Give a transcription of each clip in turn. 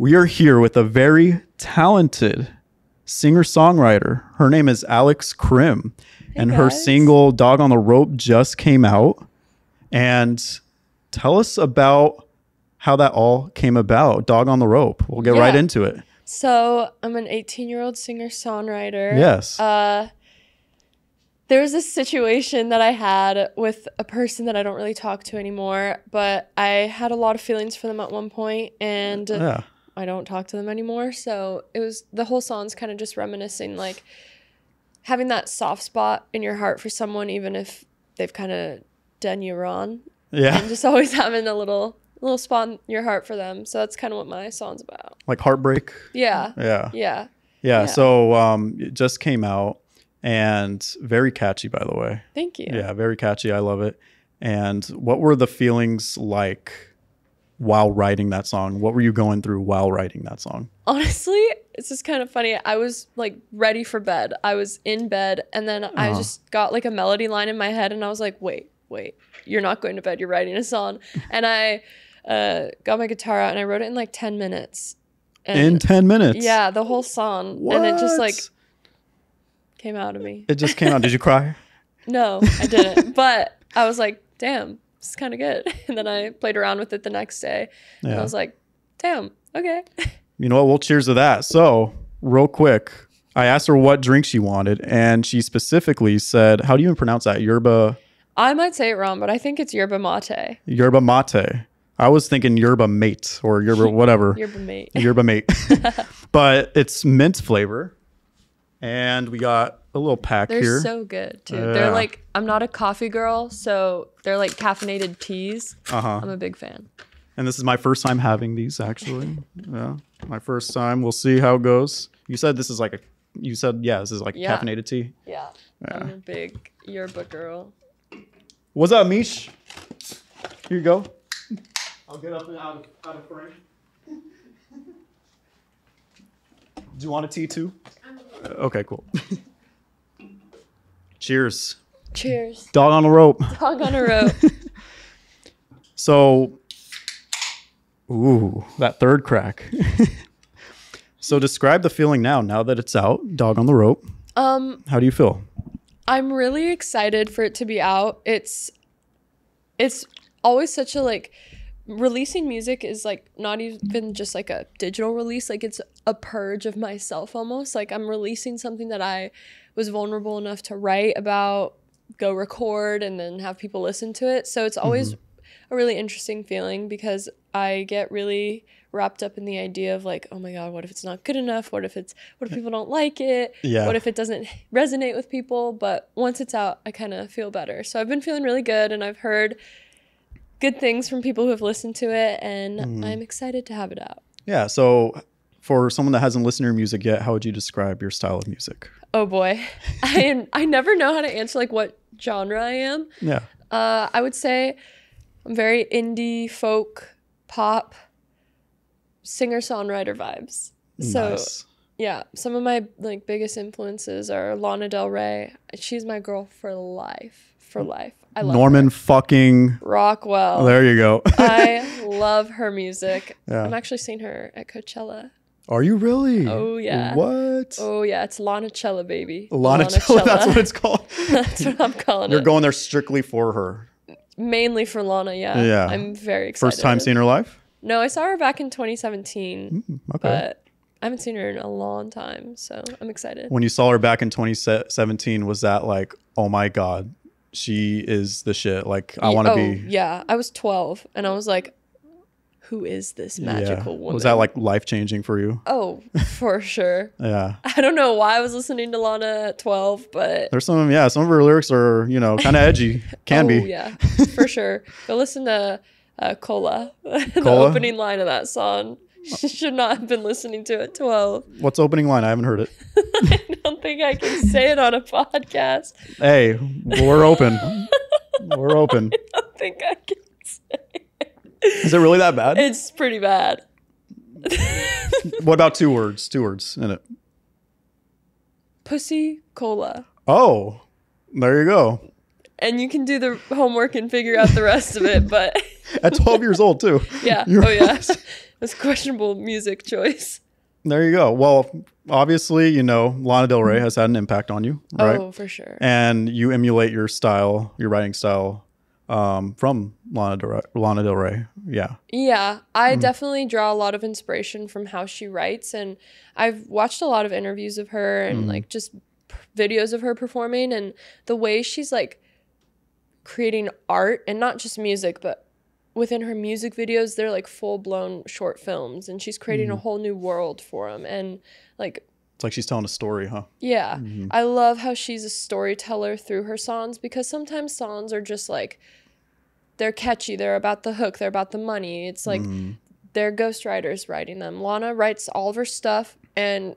We are here with a very talented singer-songwriter. Her name is Alex Krimm, and her single Dog on the Rope just came out. And tell us about how that all came about, Dog on the Rope. We'll get right into it. So I'm an 18-year-old singer-songwriter. Yes. There was this situation that I had with a person that I don't really talk to anymore, but I had a lot of feelings for them at one point, and I don't talk to them anymore. So it was, the whole song's kind of just reminiscing, like having that soft spot in your heart for someone, even if they've kind of done you wrong. Yeah. And just always having a little spot in your heart for them. So that's kind of what my song's about. Like heartbreak? Yeah. Yeah. So it just came out. And very catchy, by the way. Thank you. Yeah, very catchy. I love it. And what were the feelings like while writing that song? What were you going through while writing that song? Honestly, it's just kind of funny. I was like ready for bed. I was in bed, and then I just got like a melody line in my head, and I was like, wait, you're not going to bed. You're writing a song. And I got my guitar out, and I wrote it in like 10 minutes. And in 10 minutes? Yeah, the whole song. What? And it just like came out of me. It just came out. Did you cry? No, I didn't. But I was like, damn, this is kind of good. And then I played around with it the next day. And I was like, damn, okay. You know what? We'll cheers to that. So real quick, I asked her what drink she wanted. And she specifically said, how do you even pronounce that? Yerba? I might say it wrong, but I think it's yerba mate. Yerba mate. I was thinking yerba mate or yerba whatever. Yerba mate. Yerba mate. But it's mint flavor. And we got a little pack here. They're so good, too. They're like, I'm not a coffee girl, so they're like caffeinated teas. I'm a big fan. And this is my first time having these, actually. Yeah, my first time. We'll see how it goes. You said this is like this is like caffeinated tea? Yeah. I'm a big yerba girl. What's up, Mish? Here you go. I'll get up and out of frame. Do you want a tea, too? Okay, cool. Cheers. Cheers. Dog on a rope. Dog on a rope. So, ooh, that third crack. So describe the feeling now that it's out, Dog on the Rope. How do you feel? I'm really excited for it to be out. It's always such a like, releasing music is like not even just like a digital release, like it's a purge of myself almost. Like I'm releasing something that I was vulnerable enough to write about, go record, and then have people listen to it. So it's always a really interesting feeling because I get really wrapped up in the idea of like, oh my God, what if it's not good enough? What if people don't like it? Yeah. What if it doesn't resonate with people? But once it's out, I kind of feel better. So I've been feeling really good, and I've heard good things from people who have listened to it, and I'm excited to have it out. Yeah. So for someone that hasn't listened to your music yet, how would you describe your style of music? Oh boy. I never know how to answer like what genre I am. Yeah. I would say I'm very indie, folk, pop, singer-songwriter vibes. So yeah, some of my like biggest influences are Lana Del Rey. She's my girl for life. I love Norman her. fucking Rockwell. There you go. I love her music. Yeah. I'm actually seeing her at Coachella. Are you really? Oh yeah. What? Oh yeah, it's Lanacella, baby. Lanacella, that's what it's called. That's what I'm calling it. You're going there strictly for her. Mainly for Lana, yeah. Yeah. I'm very excited. First time seeing her live? No, I saw her back in 2017. Okay. But I haven't seen her in a long time, so I'm excited. When you saw her back in 2017, was that like, oh my God, she is the shit? Like, I want to be. Yeah, I was 12, and I was like, who is this magical woman? Was that like life-changing for you? Oh, for sure. Yeah. I don't know why I was listening to Lana at 12, but there's some of her lyrics are, kind of edgy. Can be. Oh, yeah, for sure. Go listen to Cola, the opening line of that song. She should not have been listening to it at 12. What's the opening line? I haven't heard it. I don't think I can say it on a podcast. Hey, we're open. We're open. I don't think I can say it. Is it really that bad? It's pretty bad. What about two words? Two words in it. Pussy cola. Oh, there you go. And you can do the homework and figure out the rest of it, but... At 12 years old, too. Yeah. Oh, yeah. was questionable music choice. There you go. Well, obviously, you know, Lana Del Rey has had an impact on you, right? Oh, for sure. And you emulate your style, your writing style, from Lana Del Rey. Yeah. Yeah, I definitely draw a lot of inspiration from how she writes, and I've watched a lot of interviews of her and like just videos of her performing, and the way she's like creating art, and not just music, but within her music videos, they're like full-blown short films, and she's creating a whole new world for them. And like, It's like she's telling a story, huh? yeah, I love how she's a storyteller through her songs, because sometimes songs are just like, they're catchy, they're about the hook, they're about the money. It's like they're ghostwriters writing them. Lana writes all of her stuff, and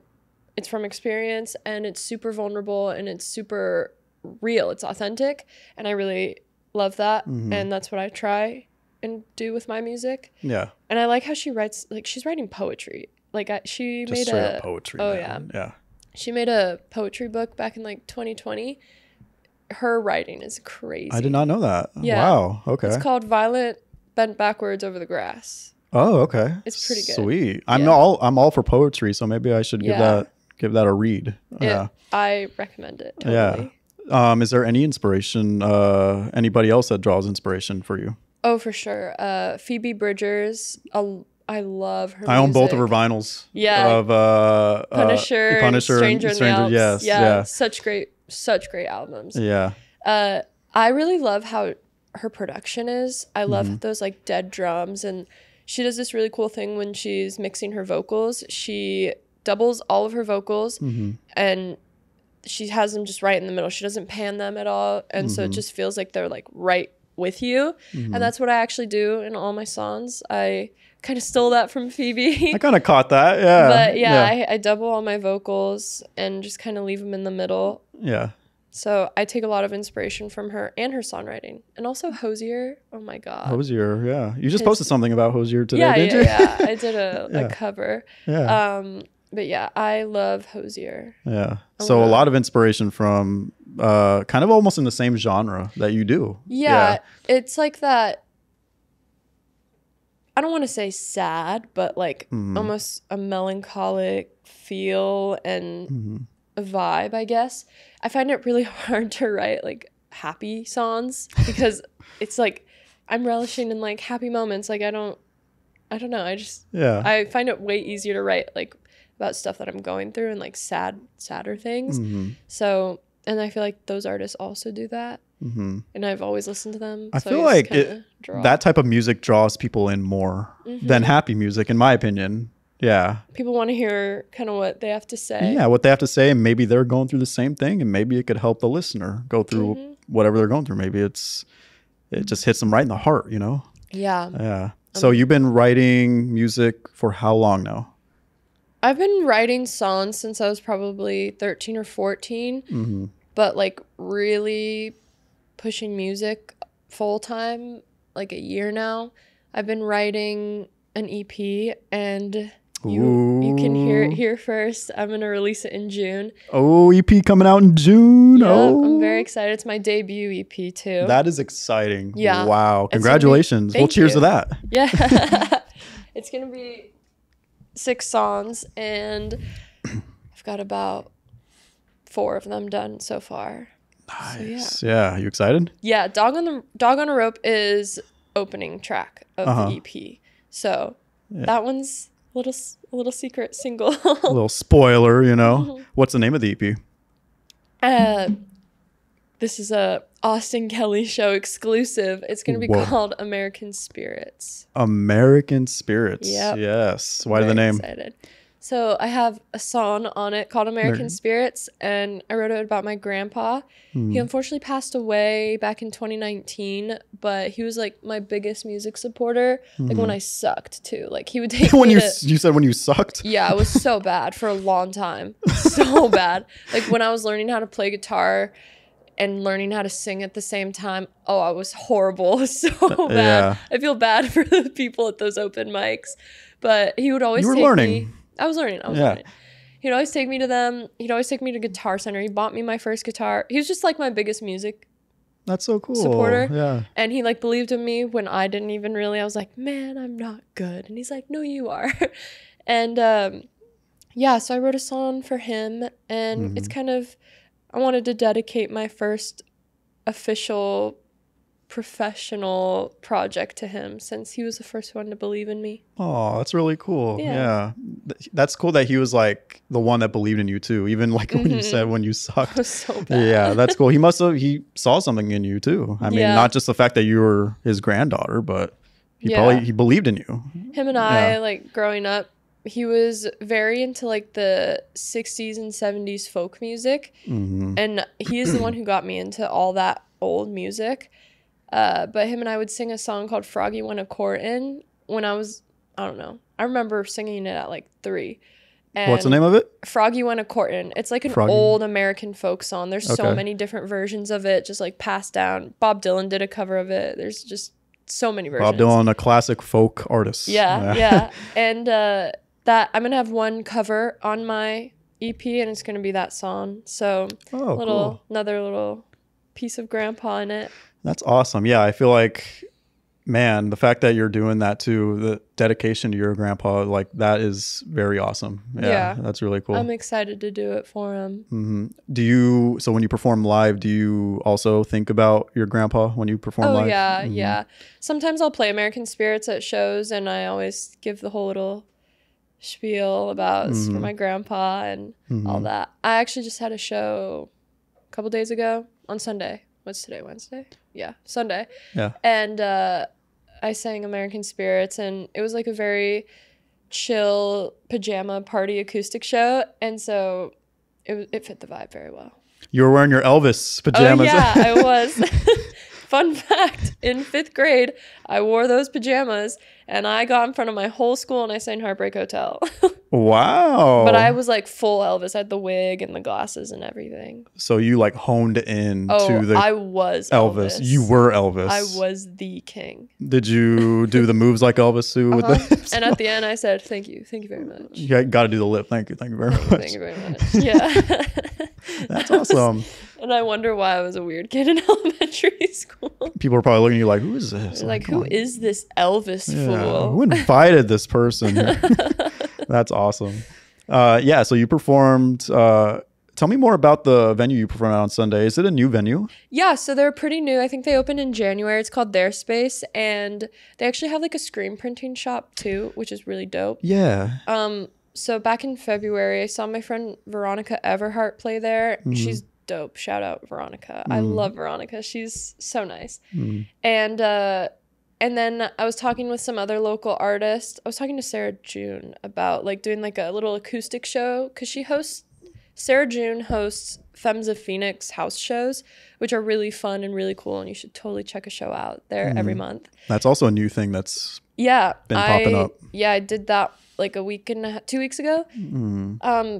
it's from experience, and it's super vulnerable, and it's super real. It's authentic, and I really love that. And that's what I try and do with my music. Yeah. And I like how she writes, like she's writing poetry. Like she Just made straight up poetry. Oh man. Yeah. she made a poetry book back in like 2020. Her writing is crazy. I did not know that. Yeah. Wow. Okay. It's called Violet Bent Backwards Over the Grass. Oh, okay. It's pretty good. Sweet. I'm all for poetry, so maybe I should give that a read. Yeah. I recommend it. Totally. Yeah. Is there any inspiration? Anybody else that draws inspiration for you? Oh, for sure. Phoebe Bridgers. I love her. I own both of her vinyls. Yeah. Of Punisher, Stranger in the Alps. Yes. Yeah. Yeah. Such great albums. Yeah. I really love how her production is. I love those like dead drums, and she does this really cool thing when she's mixing her vocals. She doubles all of her vocals, and she has them just right in the middle. She doesn't pan them at all, and so it just feels like they're like right with you. And that's what I actually do in all my songs. I kind of stole that from Phoebe. I kind of caught that. Yeah. But yeah. I double all my vocals and just kind of leave them in the middle. Yeah. So I take a lot of inspiration from her and her songwriting. And also Hosier. Oh my God. Hosier, yeah. You just posted something about Hosier today, didn't you? Yeah. I did a cover. Yeah. But yeah, I love Hosier. Yeah. So a lot of inspiration from kind of almost in the same genre that you do. Yeah. It's like that. I don't want to say sad, but like almost a melancholic feel and a vibe, I guess. I find it really hard to write like happy songs because it's like I'm relishing in like happy moments. Like I don't know. I find it way easier to write like about stuff that I'm going through and like sadder things. So, and I feel like those artists also do that. And I've always listened to them. I feel like that type of music draws people in more than happy music, in my opinion. Yeah. People want to hear kind of what they have to say. Yeah, what they have to say, and maybe they're going through the same thing, and maybe it could help the listener go through whatever they're going through. Maybe it just hits them right in the heart, you know? Yeah. Yeah. So you've been writing music for how long now? I've been writing songs since I was probably 13 or 14, but like really pushing music full time, like a year now. I've been writing an EP, and you can hear it here first. I'm gonna release it in June. Oh, EP coming out in June. Yep, oh, I'm very excited. It's my debut EP too. That is exciting. Yeah. Wow. Congratulations. Well, cheers to that. Yeah. It's gonna be 6 songs, and I've got about 4 of them done so far. Nice. So, yeah. You excited? Yeah. Dog on a Rope is opening track of the EP. So that one's a little secret single. A little spoiler, you know. What's the name of the EP? This is a Austin Kelly Show exclusive. It's going to be called American Spirits. American Spirits. Yep. Yes. Why the name? Excited. So I have a song on it called American Spirits, and I wrote it about my grandpa. He unfortunately passed away back in 2019, but he was like my biggest music supporter, like when I sucked too. Like he would take you said when you sucked? Yeah, it was so bad for a long time. So bad. Like when I was learning how to play guitar and learning how to sing at the same time. Oh, I was horrible. So bad. Yeah. I feel bad for the people at those open mics. But he would always take learning. Me. I was learning. Yeah. He'd always take me to them. He'd always take me to Guitar Center. He bought me my first guitar. He was just like my biggest music That's so cool. supporter. Yeah. And he like believed in me when I didn't even really. I was like, man, I'm not good. And he's like, no, you are. And yeah, so I wrote a song for him, and it's kind of, I wanted to dedicate my first official professional project to him, since he was the first one to believe in me. Oh, that's really cool. Yeah. Yeah. That's cool that he was like the one that believed in you too. Even like when you said when you sucked. It was so bad. Yeah, that's cool. He saw something in you too. I mean, not just the fact that you were his granddaughter, but he believed in you. Him and I, like growing up, he was very into like the 60s and 70s folk music. And he is the one who got me into all that old music. But him and I would sing a song called Froggy Went a Courtin' when I was, I don't know. I remember singing it at like 3. And what's the name of it? Froggy Went a Courtin'. It's like an old American folk song. There's so many different versions of it, just like passed down. Bob Dylan did a cover of it. There's just so many versions. Bob Dylan, a classic folk artist. Yeah. And that I'm gonna have one cover on my EP, and it's gonna be that song. So another little piece of grandpa in it. That's awesome. Yeah, I feel like, man, the fact that you're doing that too, the dedication to your grandpa, like that is very awesome. Yeah, that's really cool. I'm excited to do it for him. So when you perform live, do you also think about your grandpa when you perform live? Yeah. Sometimes I'll play American Spirits at shows, and I always give the whole little spiel about it's for my grandpa and all that. I actually just had a show a couple days ago on Sunday. What's today, Wednesday? Yeah, Sunday. Yeah. And I sang American Spirits, and it was like a very chill pajama party acoustic show, and so it fit the vibe very well. You were wearing your Elvis pajamas. Oh yeah, I was. Fun fact, in 5th grade, I wore those pajamas, and I got in front of my whole school, and I sang Heartbreak Hotel. Wow. But I was like full Elvis. I had the wig and the glasses and everything. So you like honed in to the I was Elvis. You were Elvis. I was the king. Did you do the moves like Elvis too? With the hips? And at the end, I said, thank you very much. You got to do the lip. Thank you very much. Thank you very much. Yeah. That's awesome. And I wonder why I was a weird kid in elementary school. People are probably looking at you like, who is this? Like, who is this Elvis fool? Who invited this person? That's awesome. So you performed. Tell me more about the venue you performed at on Sunday. Is it a new venue? Yeah, so they're pretty new. I think they opened in January. It's called Their Space, and they actually have like a screen printing shop too, which is really dope. Yeah. So back in February, I saw my friend Veronica Everhart play there. She's dope. Shout out Veronica. I love Veronica. She's so nice. And then I was talking with some other local artists. I was talking to Sarah June about like doing like a little acoustic show, because Sarah June hosts Femmes of Phoenix house shows, which are really fun and really cool, and you should totally check a show out there every month. That's also a new thing that's been popping up. Yeah, I did that like 2 weeks ago.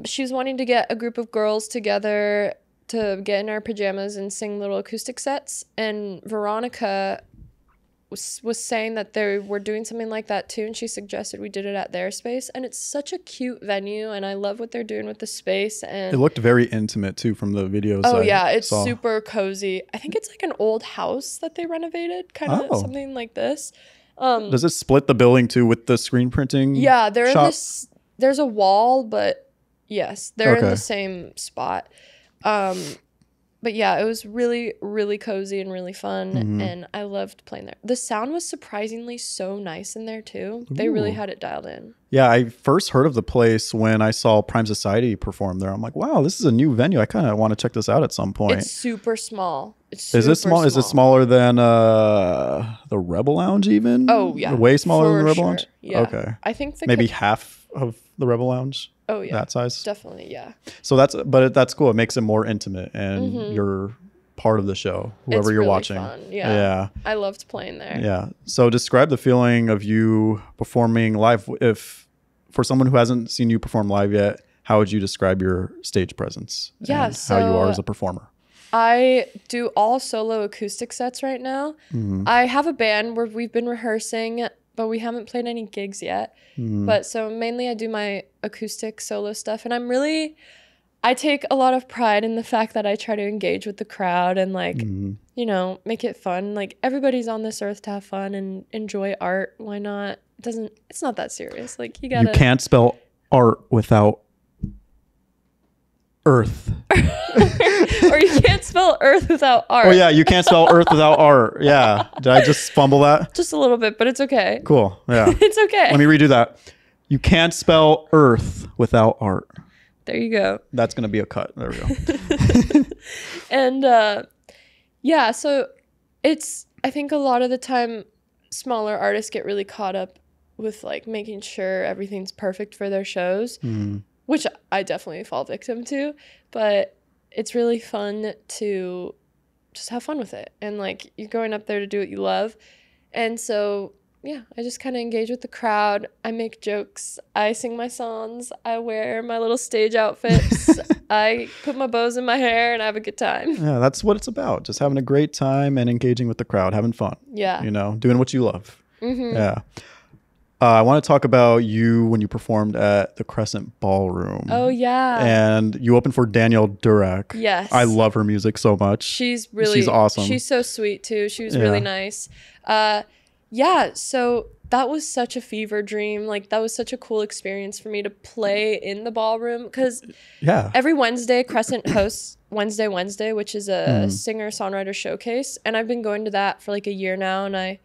She was wanting to get a group of girls together to get in our pajamas and sing little acoustic sets, and Veronica was saying that they were doing something like that too, and she suggested we did it at Their Space, and it's such a cute venue, and I love what they're doing with the space. And it looked very intimate too from the videos. It's super cozy. I think it's like an old house that they renovated, kind of something like this. Does it split the building too with the screen printing? Yeah, they're in this. There's a wall, but yes, they're in the same spot. But yeah, it was really, really cozy and really fun, and I loved playing there. The sound was surprisingly so nice in there too. They really had it dialed in. Yeah, I first heard of the place when I saw Prime Society perform there. I'm like, wow, this is a new venue. I kind of want to check this out at some point. It's super small. Is it small? Is it smaller than the Rebel Lounge even? Oh yeah, way smaller than the Rebel Lounge. Yeah. Okay, I think maybe half of the Rebel Lounge. Oh yeah, that size. Definitely, yeah. So that's cool. It makes it more intimate, and you're part of the show, whoever you're really watching. Fun. Yeah, I loved playing there. Yeah. So describe the feeling of you performing live. If for someone who hasn't seen you perform live yet, how would you describe your stage presence? Yeah, and how you are as a performer. I do all solo acoustic sets right now. I have a band where we've been rehearsing, but we haven't played any gigs yet. But so mainly I do my acoustic solo stuff, and I take a lot of pride in the fact that I try to engage with the crowd and like, you know, make it fun. Like everybody's on this earth to have fun and enjoy art. Why not? It's not that serious. Like you You can't spell art without earth. Or you can't spell earth without art. Oh yeah, you can't spell earth without art. Yeah. Did I just fumble that? Just a little bit, but it's okay. Cool. Yeah. It's okay. Let me redo that. You can't spell earth without art. There you go. That's going to be a cut. There we go. And yeah, so I think a lot of the time smaller artists get really caught up with like making sure everything's perfect for their shows, which I definitely fall victim to, but it's really fun to just have fun with it. And like you're going up there to do what you love. And so yeah, I just kind of engage with the crowd. I make jokes. I sing my songs. I wear my little stage outfits. I put my bows in my hair and I have a good time. Yeah, that's what it's about. Just having a great time and engaging with the crowd, having fun. Yeah. You know, doing what you love. Yeah. I want to talk about you when you performed at the Crescent Ballroom. Oh, yeah. And you opened for Danielle Durack. Yes. I love her music so much. She's awesome. She's so sweet too. She was really nice. Yeah, so that was such a fever dream. Like that was such a cool experience for me to play in the ballroom because every Wednesday Crescent hosts Wednesday, which is a singer-songwriter showcase. And I've been going to that for like a year now, and I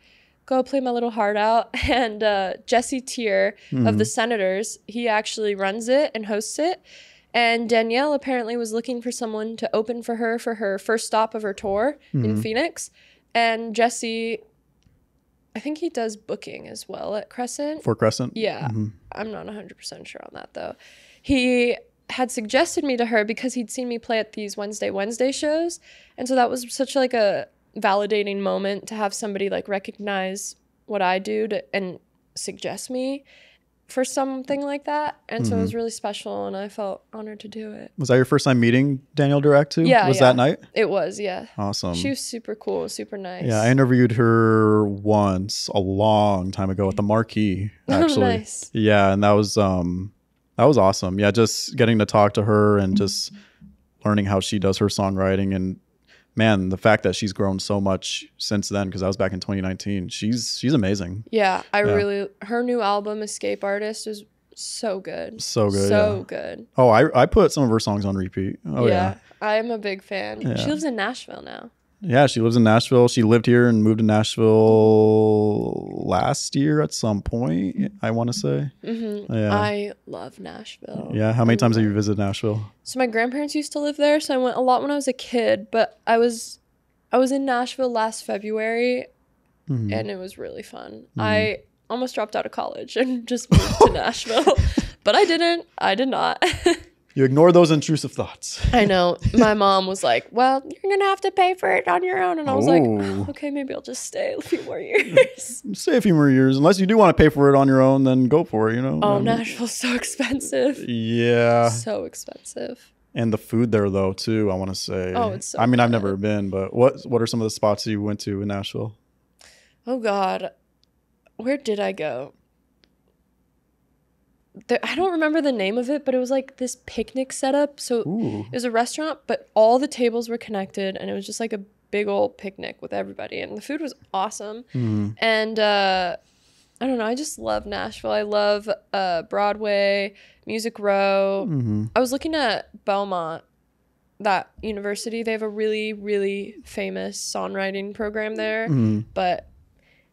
go play my little heart out. And Jesse Tier of the Senators, he actually runs it and hosts it. And Danielle apparently was looking for someone to open for her first stop of her tour in Phoenix. And Jesse, I think he does booking as well at Crescent. For Crescent? Yeah. I'm not 100% sure on that, though. He had suggested me to her because he'd seen me play at these Wednesday shows. And so that was such like a validating moment to have somebody like recognize what I do and suggest me for something like that. And so it was really special, and I felt honored to do it. Was that your first time meeting Danielle Durack too? Yeah. Was that night? It was, yeah. Awesome. She was super cool, super nice. Yeah, I interviewed her once a long time ago at the Marquee, actually. Oh, nice. Yeah, and that was awesome. Yeah, just getting to talk to her and just learning how she does her songwriting. And man, the fact that she's grown so much since then, because that was back in 2019. She's amazing. Yeah, her new album, Escape Artist, is so good. So good. So good. Oh, I put some of her songs on repeat. Oh yeah. I'm a big fan. Yeah. She lives in Nashville now. Yeah, she lives in Nashville. She lived here and moved to Nashville last year at some point, I want to say. Yeah. I love Nashville. Yeah. How many times have you visited Nashville? So my grandparents used to live there, so I went a lot when I was a kid, but I was in Nashville last February, and it was really fun. I almost dropped out of college and just moved to Nashville, but I didn't. I did not. You ignore those intrusive thoughts. I know. My mom was like, well, you're going to have to pay for it on your own. And I was like, okay, maybe I'll just stay a few more years. Stay a few more years. Unless you do want to pay for it on your own, then go for it, you know? Oh, Nashville's so expensive. Yeah. So expensive. And the food there, though, too, I want to say. Oh, it's so I mean, good. I've never been, but what are some of the spots you went to in Nashville? Oh, God. Where did I go? I don't remember the name of it, but it was like this picnic setup. So it was a restaurant, but all the tables were connected, and it was just like a big old picnic with everybody. And the food was awesome. And I don't know. I just love Nashville. I love Broadway, Music Row. I was looking at Belmont, that university. They have a really, really famous songwriting program there. But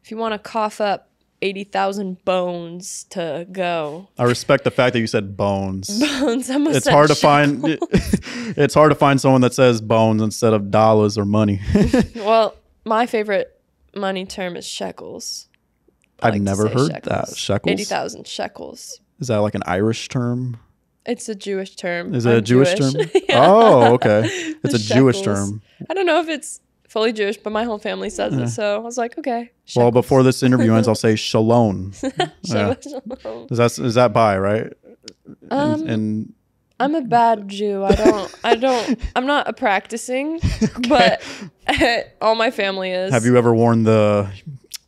if you want to cough up 80,000 bones to go. I respect the fact that you said bones. Bones. It's hard to find. It's hard to find someone that says bones instead of dollars or money. Well, my favorite money term is shekels. I've never heard that. Shekels. 80,000 shekels. Is that like an Irish term? It's a Jewish term. Is it a Jewish term? Yeah. Oh, okay. It's a Shekels. Jewish term. I don't know if it's fully Jewish, but my whole family says it. So I was like, okay. Shekels. Well, before this interview ends, I'll say shalom. Shalom. Is that by, right? I'm a bad Jew. I'm not a practicing, but all my family is. Have you ever worn the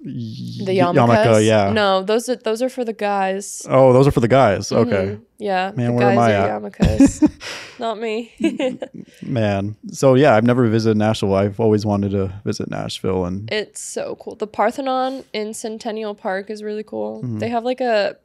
The yarmulke, yeah. No, those are for the guys. Oh, those are for the guys. Okay. Yeah. Man, the where am guys I are at? yarmulkes. Not me. Man. So yeah, I've never visited Nashville. I've always wanted to visit Nashville, and It's so cool. The Parthenon in Centennial Park is really cool. They have like a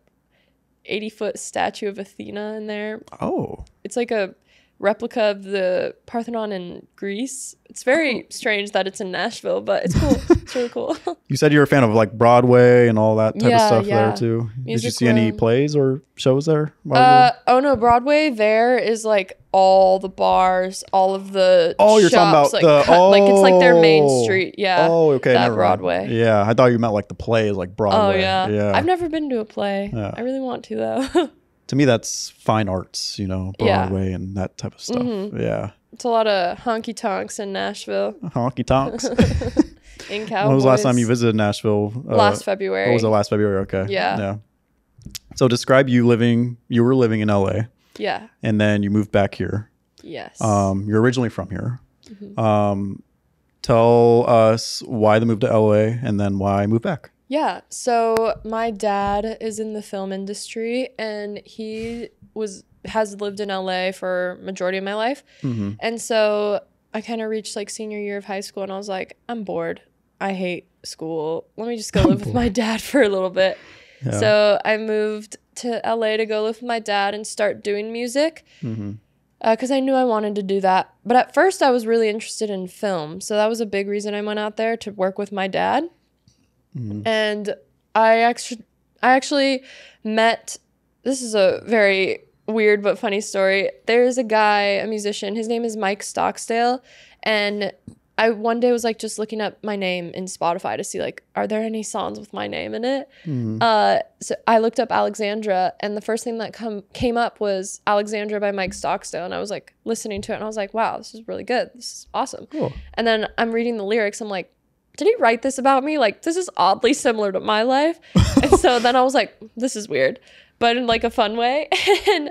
80-foot statue of Athena in there. oh, It's like a replica of the Parthenon in Greece. It's very strange that it's in Nashville, but it's cool. It's really cool. you said you're a fan of like Broadway and all that type of Yeah, stuff yeah. there too. Did you Music see any room. plays or shows there? while you were- Oh no, Broadway there is like all the bars, all of the Oh, you're talking shops, about like the like it's like their main street. Yeah. Oh, okay. That Never mind. Broadway. Yeah, I thought you meant like the plays, like Broadway. Oh yeah. Yeah. I've never been to a play. Yeah. I really want to though. To me, that's fine arts. You know, Yeah. Broadway and that type of stuff. Yeah. It's a lot of honky tonks in Nashville. Honky tonks. In Cowboys. When was the last time you visited Nashville? Last February. What was it? Last February. Okay. Yeah. Yeah. So describe you were living in LA, Yeah. and then you moved back here. Yes. You're originally from here. Tell us why the move to LA and then why move back. Yeah. So my dad is in the film industry and he has lived in LA for majority of my life. And so I kind of reached like senior year of high school and I was like, I'm bored. I hate school. Let me just go live with my dad for a little bit. Yeah. So I moved to LA to go live with my dad and start doing music. Because I knew I wanted to do that. But at first I was really interested in film. So that was a big reason I went out there to work with my dad. And I actually met, this is a very weird but funny story. There's a guy, a musician, his name is Mike Stocksdale. And I one day was like just looking up my name in Spotify to see like, are there any songs with my name in it? So I looked up Alexandra and the first thing that came up was Alexandra by Mike Stocksdale. And I was like listening to it and I was like, wow, this is really good. This is awesome. Cool. And then I'm reading the lyrics. I'm like, did he write this about me? Like, this is oddly similar to my life. And so then I was like, this is weird, but in like a fun way. And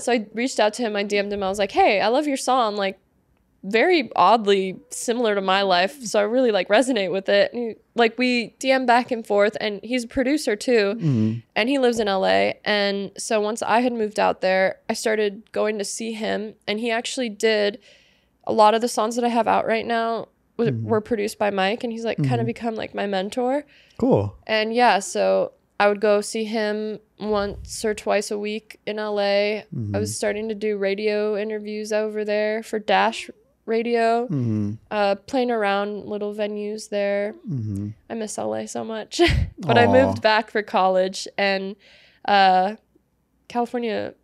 so I reached out to him. I DM'd him. I was like, hey, I love your song. Like, very oddly similar to my life. So I really like resonate with it. And we DM back and forth and he's a producer too. And he lives in LA. And so once I had moved out there, I started going to see him and he actually did a lot of the songs that I have out right now were produced by Mike and he's like kind of become like my mentor. Cool. And yeah, so I would go see him once or twice a week in LA. I was starting to do radio interviews over there for Dash Radio, playing around little venues there. I miss LA so much. But I moved back for college and California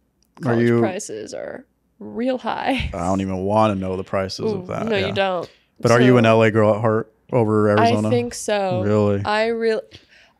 college prices are real high. I don't even want to know the prices of that. No, you don't. But are you an LA girl at heart over Arizona? I think so. Really?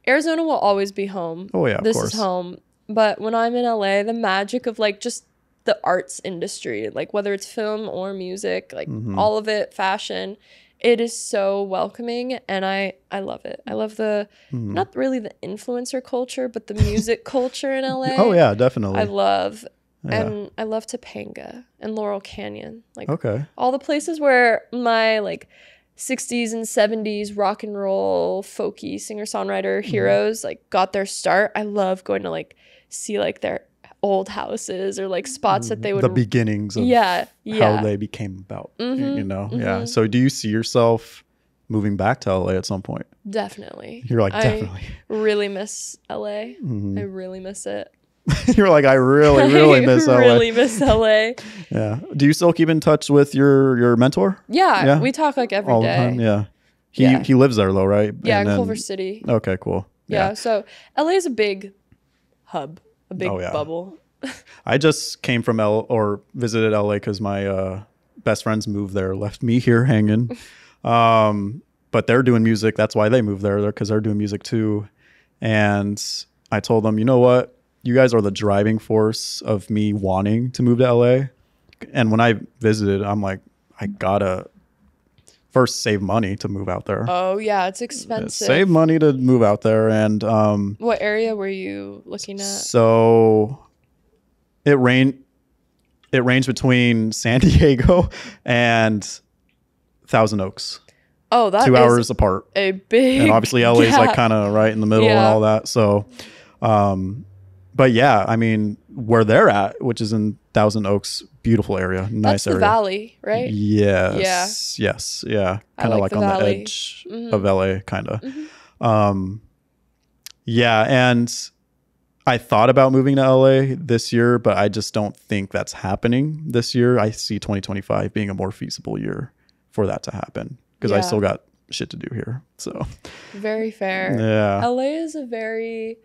Arizona will always be home. Oh yeah, of this course. is home. But when I'm in LA, the magic of like just the arts industry, like whether it's film or music, like all of it, fashion, it is so welcoming and I love it. I love the not really the influencer culture, but the music culture in LA. Oh yeah, definitely. I love. And I love Topanga and Laurel Canyon. Like all the places where my like 60s and 70s rock and roll folky singer-songwriter heroes like got their start. I love going to like see like their old houses or like spots that they would the beginnings of how they became about, you know. Yeah. So do you see yourself moving back to LA at some point? Definitely. You're like, definitely. I really miss LA. I really miss it. You're like, I really miss LA. Really miss LA. Yeah. Do you still keep in touch with your mentor? Yeah. We talk like every all day. the time. Yeah. He lives there though, right? Yeah, in Culver City. Okay, cool. Yeah. So LA is a big hub, a big bubble. I just came from visited LA because my best friends moved there, left me here hanging. But they're doing music. That's why they moved there, because they're doing music too. And I told them, you know what? You guys are the driving force of me wanting to move to LA. And when I visited, I'm like, I gotta first save money to move out there. Oh yeah, it's expensive. Save money to move out there. And what area were you looking at? So it ranged between San Diego and Thousand Oaks. Oh, that 2 is hours apart. a big And obviously LA is like gap. kind of right in the middle and all that. So, but yeah, I mean, where they're at, which is in Thousand Oaks, beautiful area, nice That's the area. valley, right? Yes. Yeah. Yes. Yeah. Kind of like the on valley. the edge Mm-hmm. of LA, kind of. Mm-hmm. Yeah. And I thought about moving to LA this year, but I just don't think that's happening this year. I see 2025 being a more feasible year for that to happen because I still got shit to do here. So very fair. Yeah. LA is a very,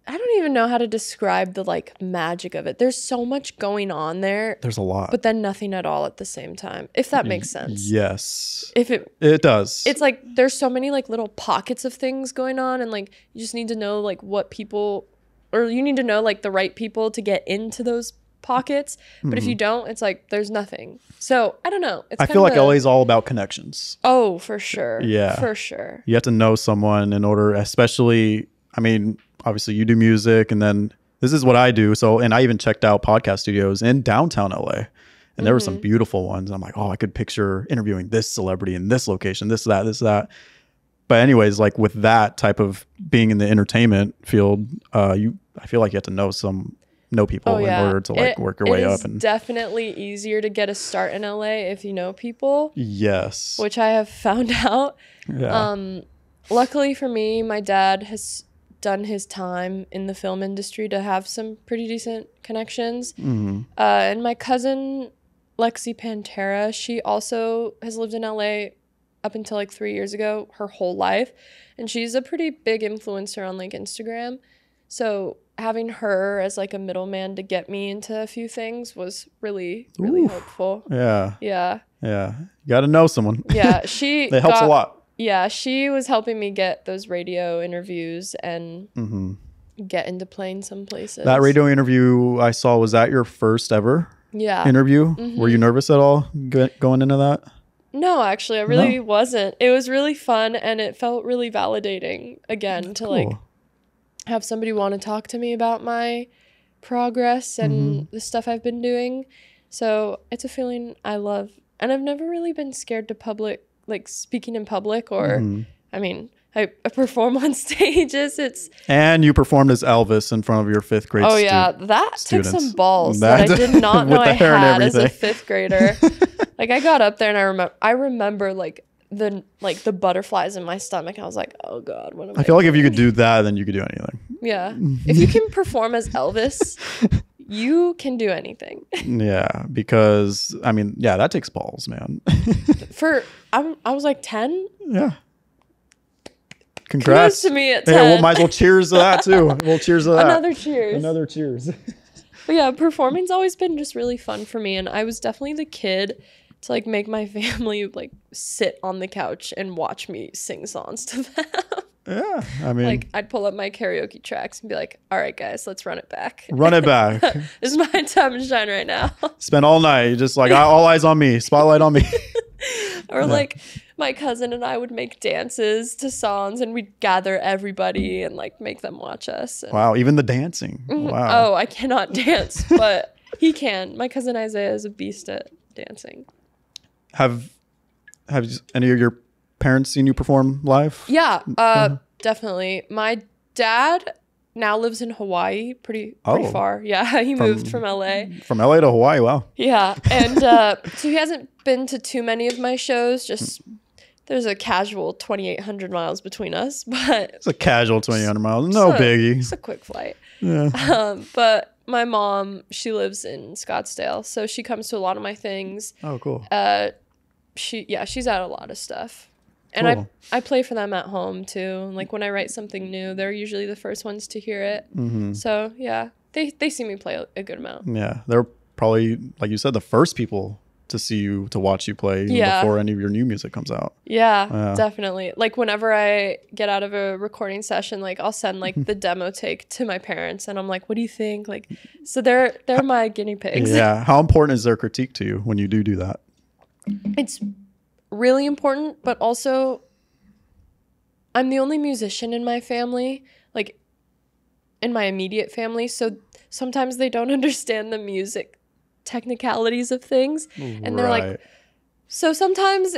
I don't even know how to describe the like magic of it. There's so much going on there. There's a lot. But then nothing at all at the same time, if that makes sense. Yes. If it does. It's like there's so many like little pockets of things going on, and like you just need to know like what people, or you need to know like the right people to get into those pockets. But if you don't, it's like there's nothing. So I don't know. I feel like LA is all about connections. Oh, for sure. Yeah. For sure. You have to know someone in order, especially, I mean, obviously you do music, and then this is what I do. So, and I even checked out podcast studios in downtown LA, and there were some beautiful ones. And I'm like, oh, I could picture interviewing this celebrity in this location, this, that. But anyways, like with that type of being in the entertainment field, I feel like you have to know people in order to like work your way up. And definitely easier to get a start in LA if you know people. Yes. Which I have found out. Yeah. Luckily for me, my dad has done his time in the film industry to have some pretty decent connections. And my cousin Lexi Pantera, she also has lived in LA up until like 3 years ago, her whole life, and she's a pretty big influencer on like Instagram. So having her as like a middleman to get me into a few things was really helpful. Yeah. Yeah. You got to know someone. Yeah, that helps a lot. Yeah, she was helping me get those radio interviews and get into playing some places. That radio interview I saw, was that your first ever interview? Were you nervous at all going into that? No, actually, I really wasn't. It was really fun, and it felt really validating again to like have somebody want to talk to me about my progress and the stuff I've been doing. So it's a feeling I love, and I've never really been scared to speaking in public, or I mean, I perform on stages. And you performed as Elvis in front of your fifth grade that students. took some balls that I did not know I had as a fifth grader. Like I got up there and I remember like the butterflies in my stomach. I was like, oh God, what am I feel like doing? if you could do that, then you could do anything. Yeah. If you can perform as Elvis, you can do anything. Yeah, because I mean, that takes balls, man. I was like 10. Yeah. Congrats to me at 10. Yeah, well, might as well cheers to that too. We'll cheers to that. Another cheers. Another cheers. But yeah, performing's always been just really fun for me, and I was definitely the kid to like make my family like sit on the couch and watch me sing songs to them. Yeah, I mean, like I'd pull up my karaoke tracks and be like, all right guys, let's run it back. Run it back. This is my time to shine right now. Spend all night just like all eyes on me, spotlight on me. Or like my cousin and I would make dances to songs, and we'd gather everybody and like make them watch us. Wow, even the dancing. Wow. Oh, I cannot dance, but he can. My cousin Isaiah is a beast at dancing. Have any of your parents seen you perform live? Yeah, definitely. My dad now lives in Hawaii, pretty far. Yeah, he moved from LA. From LA to Hawaii, wow. Yeah, and so he hasn't been to too many of my shows. Just there's a casual 2,800 miles between us, but it's a casual 2,800 miles. No biggie. It's a quick flight. Yeah. But my mom, she lives in Scottsdale, so she comes to a lot of my things. Oh, cool. She's at a lot of stuff. And cool. I play for them at home too. Like when I write something new, they're usually the first ones to hear it. So yeah, they see me play a good amount. Yeah, they're probably, like you said, the first people to watch you play before any of your new music comes out. Yeah, definitely. Like whenever I get out of a recording session, like I'll send like the demo take to my parents, and I'm like, "What do you think?" Like, so they're my guinea pigs. Yeah. How important is their critique to you when you do that? It's really important, but also I'm the only musician in my family, like in my immediate family, so sometimes they don't understand the music technicalities of things, and they're like, so sometimes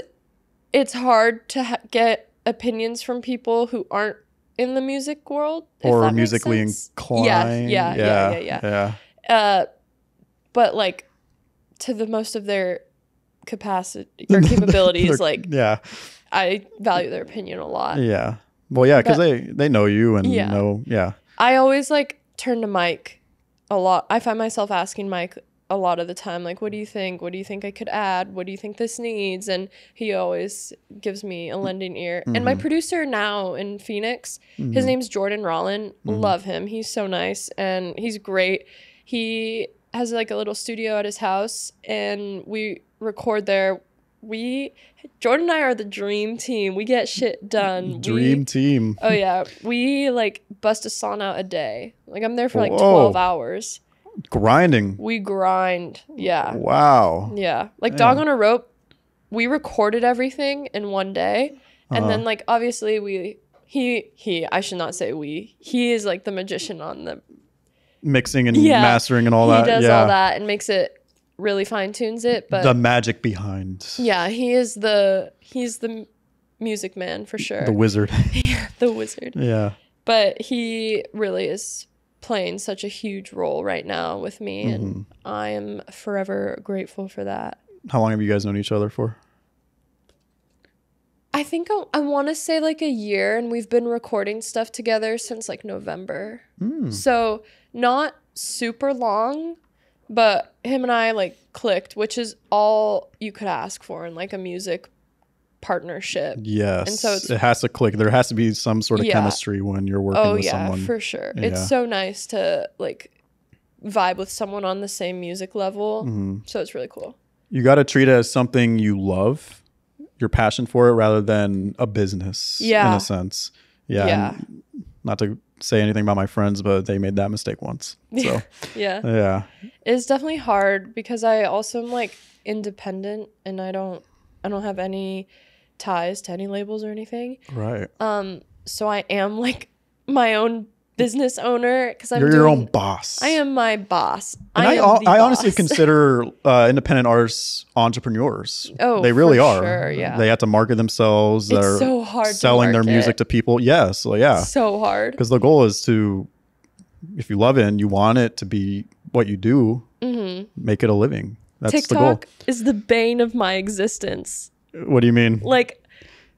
it's hard to get opinions from people who aren't in the music world or musically inclined. Yeah. But like to the most of their capacity or capabilities, like I value their opinion a lot. Yeah. Well, yeah, because they know you and know. Yeah. I always like turn to Mike a lot. I find myself asking Mike a lot of the time, like, what do you think? What do you think I could add? What do you think this needs? And he always gives me a lending ear. And my producer now in Phoenix, his name's Jordan Rollin. Love him. He's so nice and he's great. He has like a little studio at his house and we record there. Jordan and I are the dream team. We get shit done. Dream team. Oh yeah. We like bust a song out a day. Like I'm there for like 12 hours. Grinding. We grind. Yeah. Wow. Yeah. Like Dog on a Rope, we recorded everything in one day. And then like obviously I should not say he is like the magician on the mixing and mastering and all that. He does all that and makes it really fine tunes it. But the magic behind. Yeah, he's the music man for sure. The wizard. Yeah, the wizard. Yeah. But he really is playing such a huge role right now with me and I am forever grateful for that. How long have you guys known each other for? I think I want to say like a year, and we've been recording stuff together since like November. So not super long, but him and I like clicked, which is all you could ask for in like a music partnership. Yes. And so it has to click. There has to be some sort of chemistry when you're working with someone. For sure. Yeah. It's so nice to like vibe with someone on the same music level. So it's really cool. You got to treat it as something you love, your passion for it, rather than a business in a sense. Yeah. Not to say anything about my friends, but they made that mistake once. So yeah. It's definitely hard because I also am like independent and I don't have any ties to any labels or anything. Right. So I am like my own business owner because you're your own boss. I am my boss. And I honestly consider independent artists entrepreneurs. Oh, they really are. Sure, yeah. They have to market themselves. It's so hard selling their music to people. Yes, so yeah. So hard. Because the goal is to, if you love it and you want it to be what you do, make it a living. That's TikTok the goal. Is the bane of my existence. What do you mean? Like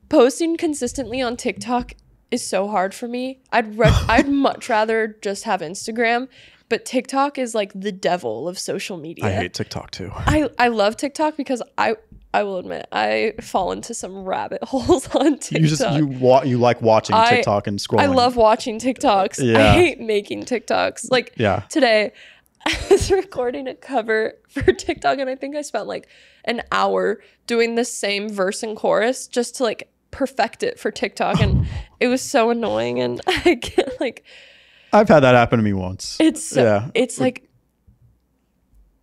posting consistently on TikTok is so hard for me. I'd much rather just have Instagram, but TikTok is like the devil of social media. I hate TikTok too. I love TikTok because I will admit I fall into some rabbit holes on TikTok. You like watching TikTok and scrolling. I love watching TikToks. Yeah. I hate making TikToks. Like today I was recording a cover for TikTok and I think I spent like an hour doing the same verse and chorus just to like perfect it for TikTok, and it was so annoying, and I can't like. I've had that happen to me once. It's like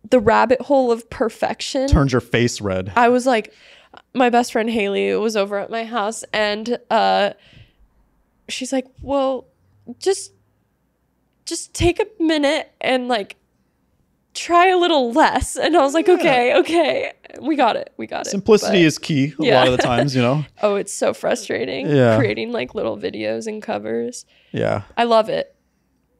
the rabbit hole of perfection turns your face red. I was like, my best friend Haley was over at my house, and she's like, "Well, just take a minute and like try a little less." And I was like, okay, we got it. Simplicity is key a lot of the times, you know. Oh, it's so frustrating creating like little videos and covers. Yeah, I love it,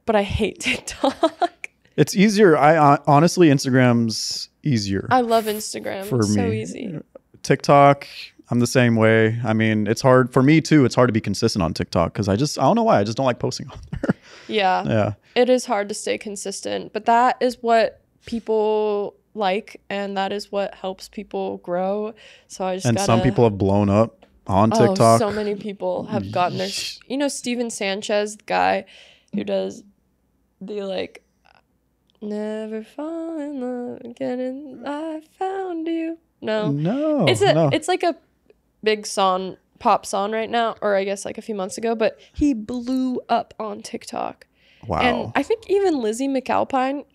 but I hate TikTok. It's easier. I honestly, Instagram's easier. I love Instagram. For it's me. So easy. TikTok, I'm the same way. I mean, it's hard for me too. It's hard to be consistent on TikTok because I don't know why. I just don't like posting on there. Yeah. It is hard to stay consistent, but that is what people like, and that is what helps people grow. So I just some people have blown up on TikTok. So many people have gotten their, you know, Steven Sanchez, the guy who does the like never fall in love again, I found you. No, it's like a big song, pop song right now, or I guess like a few months ago, but he blew up on TikTok. Wow. And I think even Lizzie McAlpine,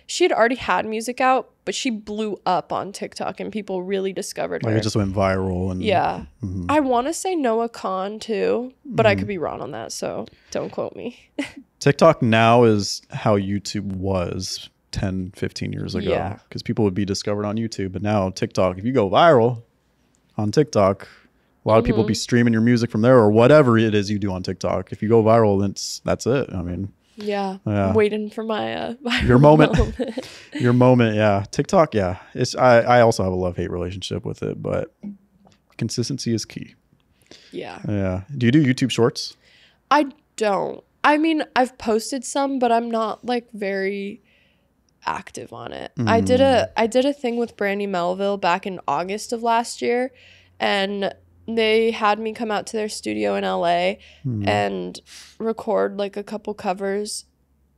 she had already had music out, but she blew up on TikTok and people really discovered her. Like it just went viral. And I want to say Noah Khan too, but I could be wrong on that, so don't quote me. TikTok now is how YouTube was 10, 15 years ago. Because people would be discovered on YouTube, but now TikTok, if you go viral, on TikTok. A lot of people be streaming your music from there or whatever it is you do on TikTok. If you go viral, then that's it. I mean, yeah. I'm waiting for my your moment. Your moment, yeah. TikTok, yeah. I also have a love-hate relationship with it, but consistency is key. Yeah. Yeah. Do you do YouTube Shorts? I don't. I mean, I've posted some, but I'm not like very active on it. I did a thing with Brandy Melville back in August of last year, and they had me come out to their studio in LA and record like a couple covers,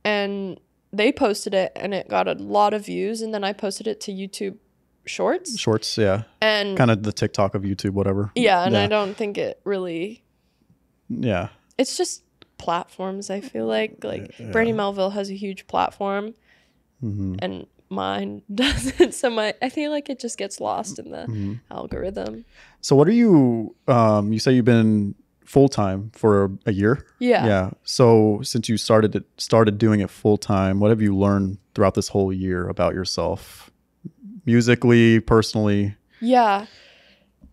and they posted it and it got a lot of views, and then I posted it to YouTube Shorts, yeah. And kind of the TikTok of YouTube, whatever. Yeah, and I don't think it really... Yeah. It's just platforms, I feel like. Brandy Melville has a huge platform, and mine doesn't. So I feel like it just gets lost in the algorithm. So what are you, you say you've been full-time for a year? Yeah. So since you started doing it full-time, what have you learned throughout this whole year about yourself? Musically, personally? Yeah.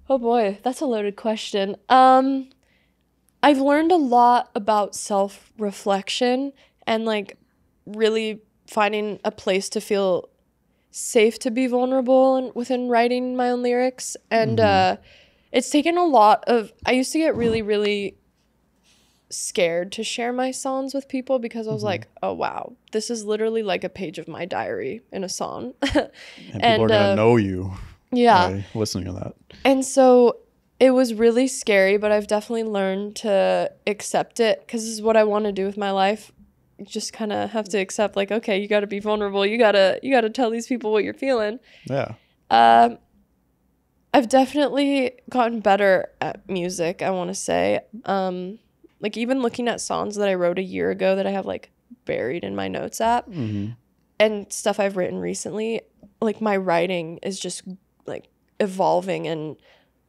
Oh boy, that's a loaded question. I've learned a lot about self-reflection and like really finding a place to feel safe to be vulnerable within writing my own lyrics. And it's taken a lot of... I used to get really, really scared to share my songs with people because I was like, oh wow, this is literally like a page of my diary in a song. And people are gonna know you by listening to that. And so it was really scary, but I've definitely learned to accept it because this is what I want to do with my life. You just kind of have to accept, like, okay, you got to be vulnerable, you gotta tell these people what you're feeling. I've definitely gotten better at music, I want to say. Like even looking at songs that I wrote a year ago that I have like buried in my notes app and stuff I've written recently, like my writing is just like evolving and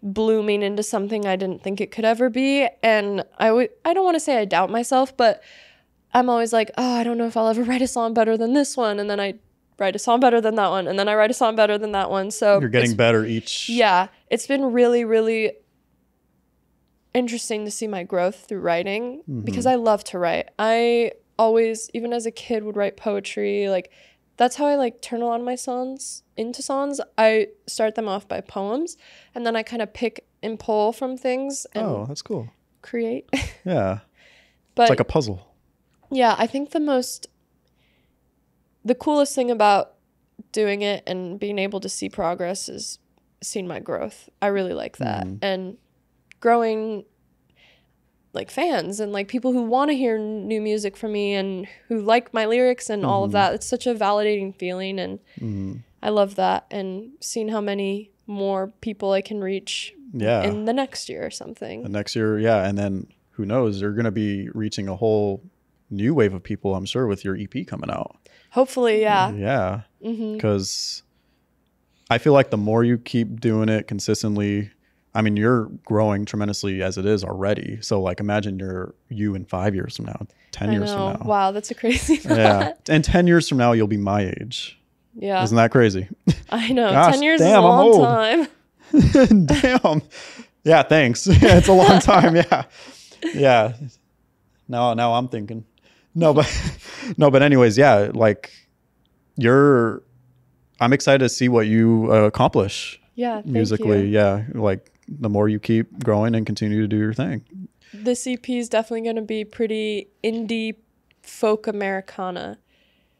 blooming into something I didn't think it could ever be. And I don't want to say I doubt myself, but I'm always like, oh, I don't know if I'll ever write a song better than this one. And then I write a song better than that one. And then I write a song better than that one. So you're getting better each. Yeah. It's been really, really interesting to see my growth through writing because I love to write. I always, even as a kid, would write poetry. Like that's how I like turn a lot of my songs into songs. I start them off by poems and then I kind of pick and pull from things and that's cool. Create. Yeah. But it's like a puzzle. Yeah, I think the coolest thing about doing it and being able to see progress is seeing my growth. I really like that. And growing like fans and like people who want to hear new music from me and who like my lyrics and all of that. It's such a validating feeling, and I love that. And seeing how many more people I can reach in the next year or something. The next year, and then who knows, you're going to be reaching a whole new wave of people, I'm sure, with your EP coming out. Hopefully, yeah. Yeah, because I feel like the more you keep doing it consistently, I mean, you're growing tremendously as it is already. So like imagine you in 5 years from now, 10 years from now. Wow, that's a crazy thought. Yeah. And 10 years from now, you'll be my age. Yeah. Isn't that crazy? I know. Gosh, 10 years is a long time. Damn. Yeah, thanks. Yeah, it's a long time. Yeah. Yeah. Now I'm thinking. No, but anyways, yeah, like I'm excited to see what you accomplish. Yeah, musically. Yeah. Like the more you keep growing and continue to do your thing. This EP is definitely going to be pretty indie folk Americana.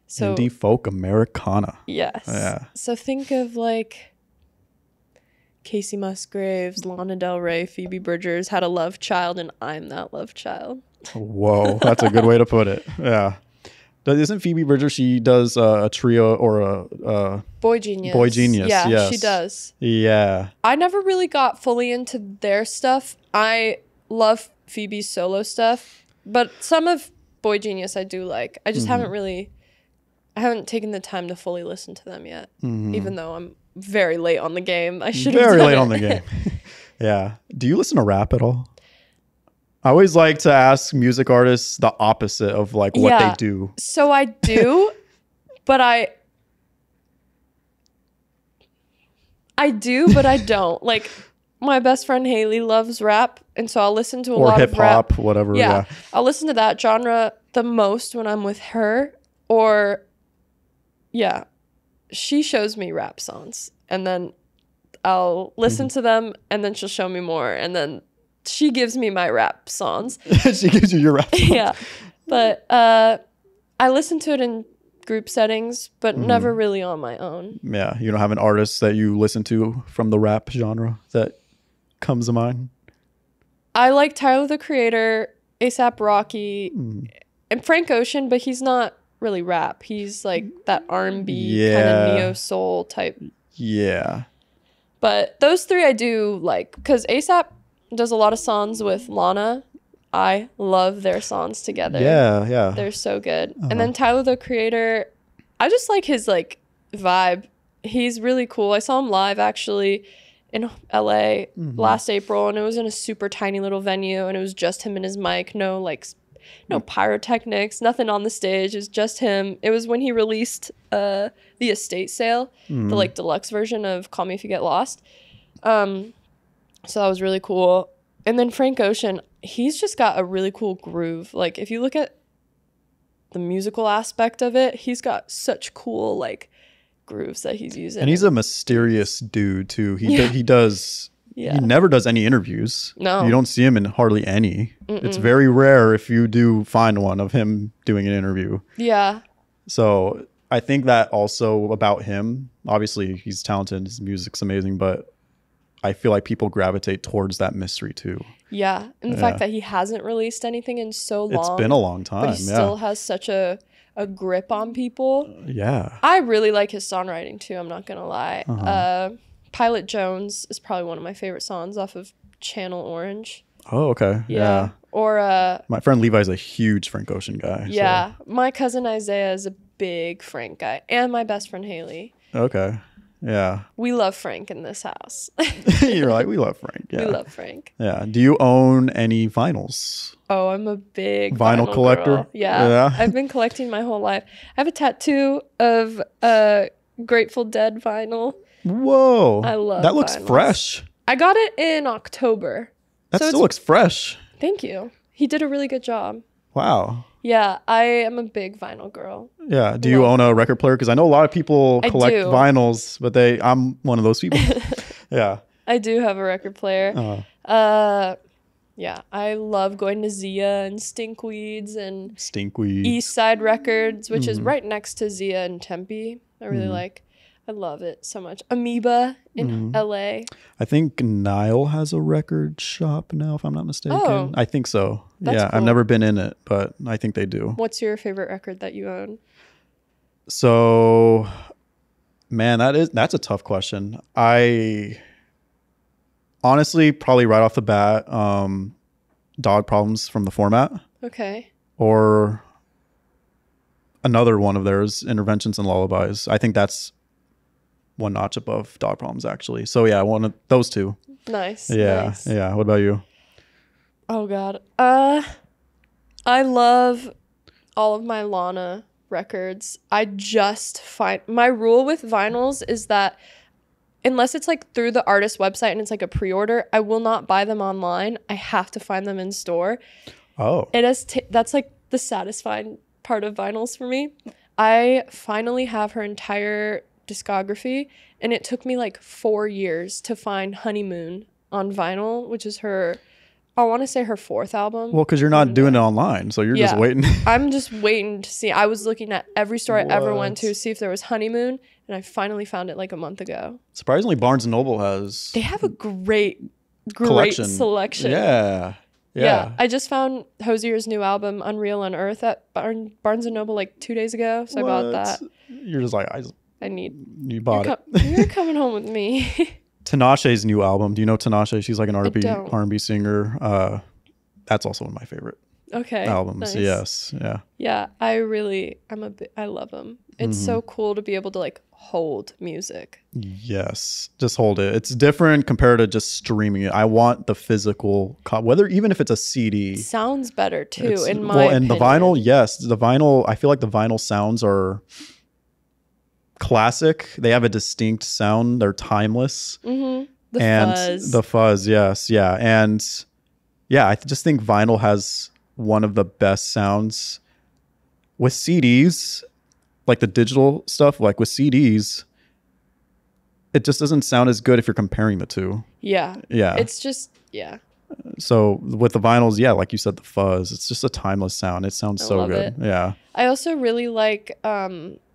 So indie folk Americana. Yes. Yeah. So think of like Casey Musgraves, Lana Del Rey, Phoebe Bridgers had a love child, and I'm that love child. Whoa, that's a good way to put it. Yeah. Isn't Phoebe Bridgers, she does a trio or a Boy Genius. Boy Genius, yeah, yes. She does. Yeah. I never really got fully into their stuff. I love Phoebe's solo stuff, but some of Boy Genius I do like. I just I haven't taken the time to fully listen to them yet, even though I'm very late on the game. I should have very done late it. on the game. Yeah. Do you listen to rap at all? I always like to ask music artists the opposite of like what they do. So I do, but I do, but I don't. Like my best friend Haley loves rap, and so I'll listen to a or lot hip of rap. hop, whatever. Yeah, I'll listen to that genre the most when I'm with her, or yeah, she shows me rap songs, and then I'll listen to them, and then she'll show me more, and then she gives me my rap songs. She gives you your rap songs. Yeah, but I listen to it in group settings, but never really on my own. Yeah, you don't have an artist that you listen to from the rap genre that comes to mind? I like Tyler, the Creator, A$AP Rocky, and Frank Ocean, but he's not really rap. He's like that R&B kind of neo soul type. Yeah. But those three I do like, because A$AP does a lot of songs with Lana. I love their songs together. Yeah. They're so good. And then Tyler, the Creator, I just like his like vibe. He's really cool. I saw him live actually in LA last April, and it was in a super tiny little venue, and it was just him and his mic. No pyrotechnics, nothing on the stage. It was just him. It was when he released the estate sale, the like deluxe version of Call Me If You Get Lost. So that was really cool. And then Frank Ocean, he's just got a really cool groove. Like if you look at the musical aspect of it, he's got such cool like grooves that he's using. And he's a mysterious dude too. He never does any interviews. No. You don't see him in hardly any. It's very rare if you do find one of him doing an interview. Yeah. So I think that also about him, obviously he's talented, his music's amazing, but I feel like people gravitate towards that mystery too. Yeah. And the fact that he hasn't released anything in so long. It's been a long time. But he still has such a grip on people. Yeah. I really like his songwriting too, I'm not going to lie. Pilot Jones is probably one of my favorite songs off of Channel Orange. Oh, okay. Yeah. Or my friend Levi's a huge Frank Ocean guy. Yeah. So. My cousin Isaiah is a big Frank guy. And my best friend Haley. Okay. Yeah. We love Frank in this house. You're like, we love Frank. Yeah. We love Frank. Yeah. Do you own any vinyls? Oh, I'm a big vinyl collector. Yeah. I've been collecting my whole life. I have a tattoo of Grateful Dead vinyl. Whoa. I love that. Looks vinyls. fresh. I got it in October. That still looks fresh. Thank you. He did a really good job. Wow. Yeah, I am a big vinyl girl. Yeah. Do you own a record player? Because I know a lot of people collect vinyls, but I'm one of those people. Yeah. I do have a record player. Yeah, I love going to Zia and Stinkweeds and East Side Records, which is right next to Zia and Tempe. I really I love it so much. Amoeba in LA. I think Nile has a record shop now, if I'm not mistaken. Oh, I think so. That's cool. I've never been in it, but I think they do. What's your favorite record that you own? So, man, that's a tough question. I honestly, probably right off the bat, Dog Problems from The Format. Okay. Or another one of theirs, Interventions and Lullabies. I think that's one notch above Dog Problems, actually. So yeah, one of those two. Nice. Yeah. Nice. Yeah. What about you? Oh God. I love all of my Lana records. I just find my rule with vinyls is that unless it's like through the artist website and it's like a pre-order, I will not buy them online. I have to find them in store. Oh. That's like the satisfying part of vinyls for me. I finally have her entire discography, and it took me like 4 years to find Honeymoon on vinyl, which is her, I want to say her 4th album. Well, because you're not doing it online, so you're just waiting. I'm just waiting to see. I was looking at every store I ever went to see if there was Honeymoon, and I finally found it like a month ago. Surprisingly, Barnes & Noble has... They have a great selection. Yeah. I just found Hosier's new album, Unreal on Earth, at Barnes & Noble like 2 days ago, so I bought that. You're just like, you bought it. You're coming home with me. Tinashe's new album. Do you know Tinashe? She's like an R&B singer. That's also one of my favorite albums. Nice. Yes. Yeah. Yeah. I love them. It's so cool to be able to like hold music. Yes. Just hold it. It's different compared to just streaming it. I want the physical, even if it's a CD. Sounds better too, in my opinion. And the vinyl, yes. The vinyl, I feel like the vinyl sounds are classic. They have a distinct sound. They're timeless. fuzz. The fuzz, yes. Yeah. And yeah, I just think vinyl has one of the best sounds with CDs, like the digital stuff, like with CDs. It just doesn't sound as good if you're comparing the two. Yeah. Yeah. It's just, yeah. So with the vinyls, yeah, like you said, the fuzz, it's just a timeless sound. It sounds so good. It. Yeah. I also really like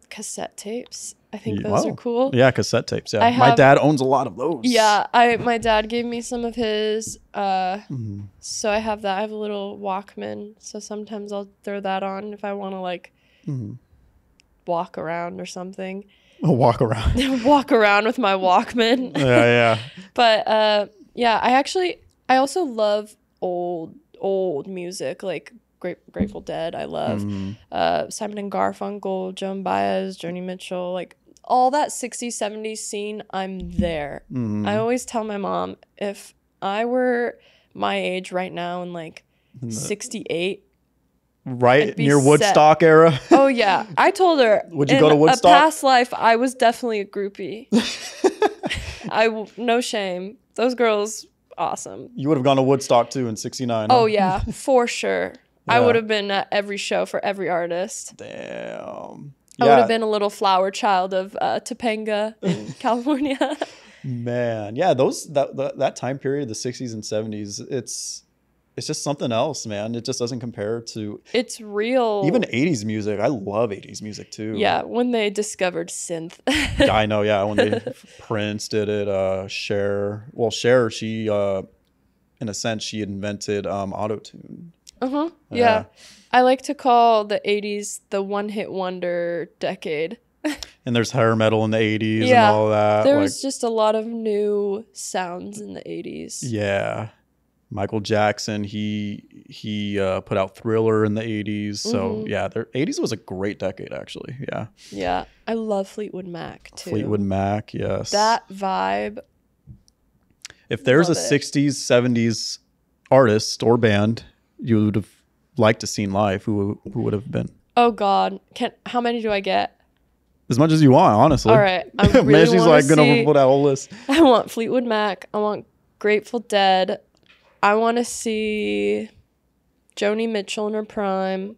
cassette tapes. I think those are cool. Yeah, cassette tapes. Yeah. My dad owns a lot of those. Yeah. My dad gave me some of his. So I have that. I have a little Walkman. So sometimes I'll throw that on if I want to like walk around or something. Walk around. Walk around with my Walkman. Yeah. But yeah, I also love old music, like Grateful Dead. I love Simon and Garfunkel, Joan Baez, Joni Mitchell, like all that 60s, 70s scene. I'm there. I always tell my mom, if I were my age right now in like 68, right near Woodstock era. Oh yeah, I told her. Would you go to Woodstock? In a past life, I was definitely a groupie. No shame. Those girls, awesome. You would have gone to Woodstock too in '69. Oh yeah, for sure. Yeah. I would have been at every show for every artist. Damn. I would have been a little flower child of Topanga in California. Man, yeah, that time period, the '60s and '70s, it's just something else, man. It just doesn't compare to... It's real. Even 80s music. I love 80s music, too. Yeah, when they discovered synth. Yeah, I know, yeah. When Prince did it, Cher... Well, Cher, she... in a sense, she invented auto-tune. Uh-huh, yeah. I like to call the 80s the one-hit wonder decade. And there's hair metal in the 80s and all that. There was just a lot of new sounds in the 80s. Yeah. Michael Jackson, he put out Thriller in the 80s. So yeah, the 80s was a great decade, actually. Yeah. Yeah. I love Fleetwood Mac too. Fleetwood Mac, yes. That vibe. If there's a 60s, 70s artist or band you would have liked to seen live, who would have been? Oh God. How many do I get? As much as you want, honestly. All right. I really She's like gonna put that whole list. I want Fleetwood Mac. I want Grateful Dead. I want to see Joni Mitchell in her prime.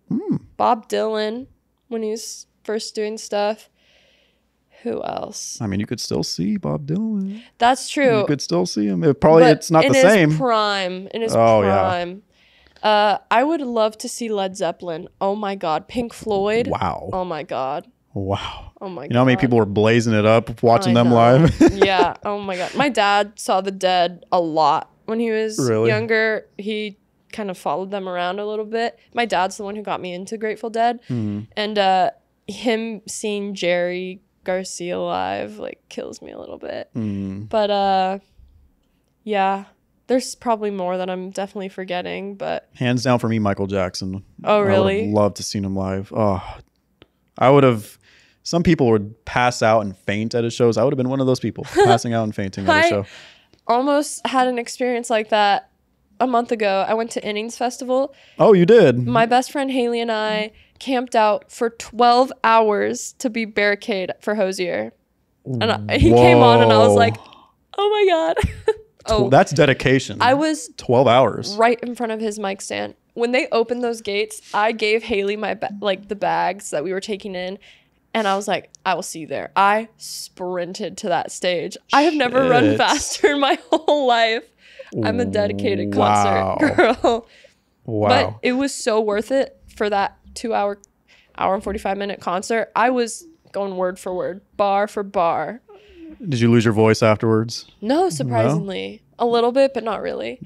Bob Dylan when he's first doing stuff. Who else? I mean, you could still see Bob Dylan. That's true. You could still see him. It's not the same. In his prime. Yeah. I would love to see Led Zeppelin. Oh my God. Pink Floyd. Wow. Oh my God. Wow. Oh my God. You know how many people were blazing it up watching them live? Yeah. Oh my God. My dad saw the Dead a lot. When he was younger, he kind of followed them around a little bit. My dad's the one who got me into Grateful Dead. And him seeing Jerry Garcia live like kills me a little bit. But yeah, there's probably more that I'm definitely forgetting. But hands down for me, Michael Jackson. Oh, really? I would have loved to seen him live. Oh, I would have. Some people would pass out and faint at his shows. I would have been one of those people passing out and fainting at a show. Almost had an experience like that a month ago. I went to Innings Festival. Oh, you did? My best friend Haley and I camped out for 12 hours to be barricade for Hozier. And he came on and I was like, oh my God. Oh, that's dedication. I was 12 hours right in front of his mic stand. When they opened those gates, I gave Haley my the bags that we were taking in. And I was like, I will see you there. I sprinted to that stage. I have never run faster in my whole life. I'm a dedicated concert girl. Wow. But it was so worth it for that 2 hour and 45-minute concert. I was going word for word, bar for bar. Did you lose your voice afterwards? No, surprisingly. No? A little bit, but not really.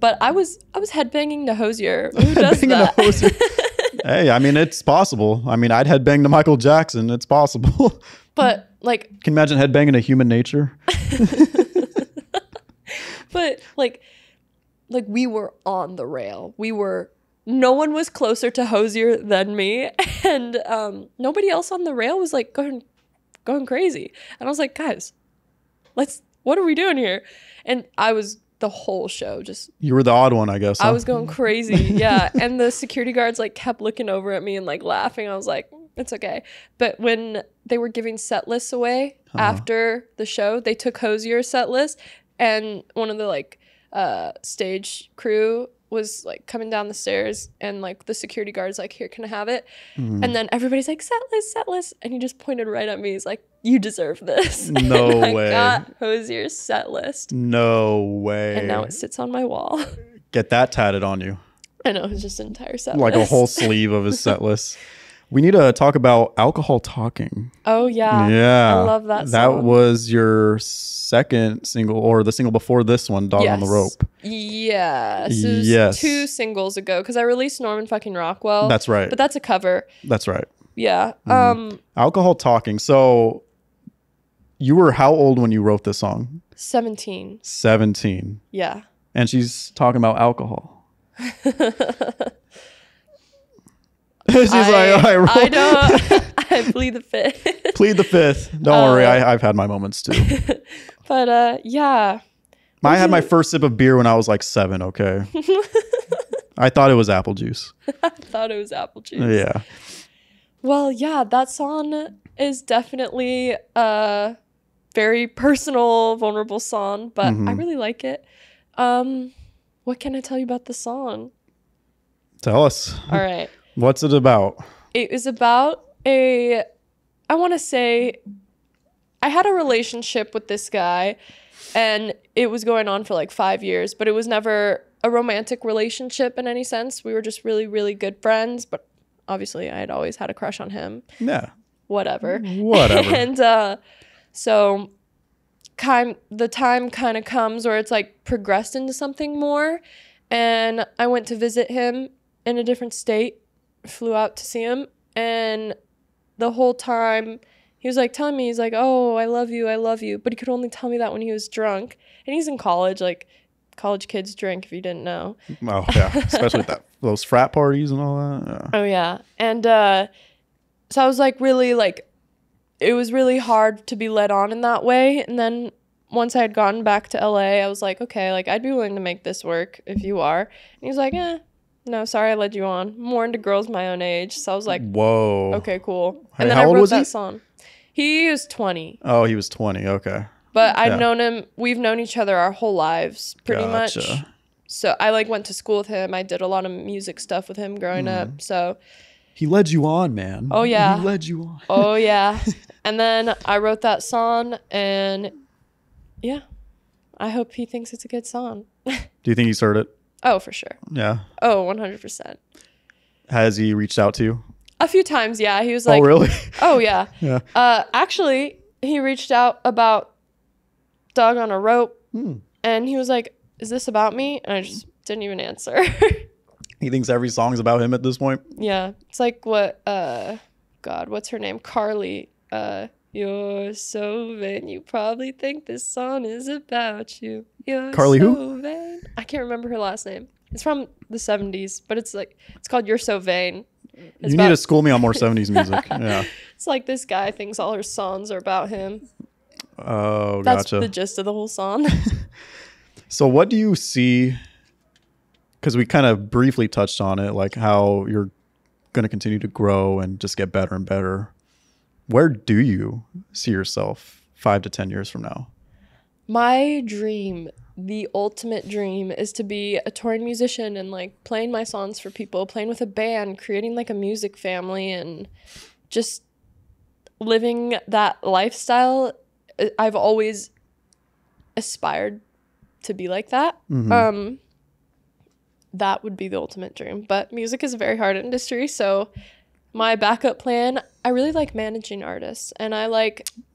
But I was headbanging to Hozier. Who does that? Hey, I mean, it's possible. I mean, I'd headbang to Michael Jackson. It's possible. But like, can you imagine headbanging to Human Nature? But like we were on the rail. No one was closer to Hozier than me, and nobody else on the rail was like going crazy. And I was like, guys, what are we doing here? And I was the whole show just... You were the odd one, I guess. I was going crazy, yeah. And the security guards like kept looking over at me and like laughing. I was like, it's okay. But when they were giving set lists away after the show, they took Hozier's set list and one of the like stage crew was like coming down the stairs, and like the security guard's like, here, can I have it? And then everybody's like, set list, and he just pointed right at me. He's like, you deserve this. No way. I got Hosier's set list. No way. And now it sits on my wall. Get that tatted on you. I know, it's just an entire set like list. A whole sleeve of his set list. We need to talk about Alcohol Talking. Oh, yeah. Yeah. I love that song. That was your second single, or the single before this one, Dog on the Rope. Yes. It was 2 singles ago, because I released Norman fucking Rockwell. That's right. But that's a cover. That's right. Yeah. Alcohol Talking. So you were how old when you wrote this song? 17. 17. Yeah. And she's talking about alcohol. I don't. I plead the fifth. Plead the fifth. Don't worry, I've had my moments too. But yeah, I had my first sip of beer when I was like 7. Okay, I thought it was apple juice. I thought it was apple juice. Yeah. Well, yeah, that song is definitely a very personal, vulnerable song, but I really like it. What can I tell you about the song? Tell us. All right. What's it about? It was about I want to say, I had a relationship with this guy, and it was going on for like 5 years, but it was never a romantic relationship in any sense. We were just really, really good friends, but obviously I had always had a crush on him. Yeah. Whatever. And so the time kind of comes where it's like progressed into something more, and I went to visit him in a different state, flew out to see him, and the whole time he was like telling me, he's like, oh, I love you, but he could only tell me that when he was drunk, and he's in college. Like, college kids drink, if you didn't know. Oh yeah, especially those frat parties and all that. Yeah. Oh yeah. And so I was like, really, like, it was really hard to be led on in that way. And then once I had gotten back to LA, I was like, okay, like, I'd be willing to make this work if you are. And he was like, no, sorry, I led you on. More into girls my own age. So I was like, whoa. Okay, cool. Hey, and then how I old wrote was that he? song. He was 20. Oh, he was 20. Okay. But I'd known him. We've known each other our whole lives, pretty much. So I like went to school with him. I did a lot of music stuff with him growing up. So he led you on, man. Oh yeah. He led you on. Oh yeah. And then I wrote that song, and yeah, I hope he thinks it's a good song. Do you think he's heard it? Oh, for sure. Yeah. Oh, 100%. Has he reached out to you? A few times, yeah. He was like, oh, really? Oh, yeah. Yeah. Actually, he reached out about Dog on a Rope, and he was like, is this about me? And I just didn't even answer. He thinks every song's about him at this point? Yeah. It's like what, God, what's her name? Carly. You're so vain. You probably think this song is about you. You're Carly so who? vain. I can't remember her last name. It's from the 70s, but it's called You're So Vain. You need to school me on more 70s music. Yeah. It's like this guy thinks all her songs are about him. Oh, That's gotcha. the gist of the whole song. So what do you see? Because we kind of briefly touched on it, like how you're going to continue to grow and just get better and better. Where do you see yourself 5 to 10 years from now? My dream, the ultimate dream, is to be a touring musician and like playing my songs for people, playing with a band, creating like a music family, and just living that lifestyle. I've always aspired to be like that. That would be the ultimate dream. But music is a very hard industry, so my backup plan, I really like managing artists, and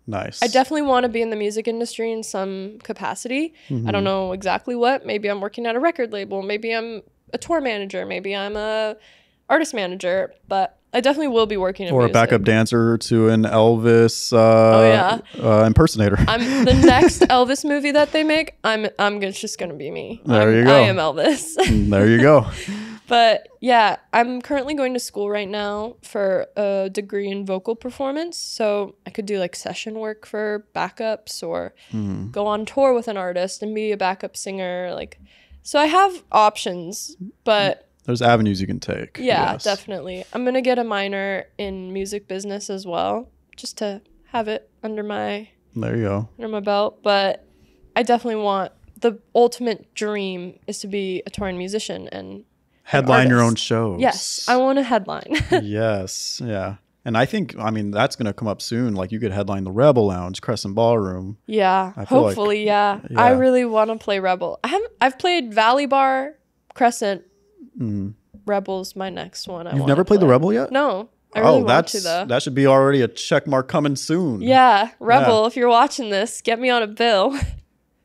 Nice. I definitely want to be in the music industry in some capacity. I don't know exactly what. Maybe I'm working at a record label. Maybe I'm a tour manager. Maybe I'm a artist manager. But I definitely will be working in music. Or a backup dancer to an Elvis impersonator. I'm the next Elvis movie that they make. Just gonna be me. There you go. I am Elvis. There you go. But yeah, I'm currently going to school right now for a degree in vocal performance. So I could do like session work for backups, or go on tour with an artist and be a backup singer. So I have options, but there's avenues you can take. Yeah, yes. Definitely. I'm going to get a minor in music business as well, just to have it under my There you go. under my belt. But I definitely want the ultimate dream is to be a touring musician and headline your own shows. Yes, I want to headline. Yes, yeah. And I think, I mean, that's going to come up soon. Like you could headline the Rebel Lounge, Crescent Ballroom. Yeah, hopefully, yeah. I really want to play Rebel. I've played Valley Bar, Crescent. Rebel's my next one. You've never played the Rebel yet? No. I really want to, though. That should be already a check mark coming soon. Yeah, Rebel, if you're watching this, get me on a bill.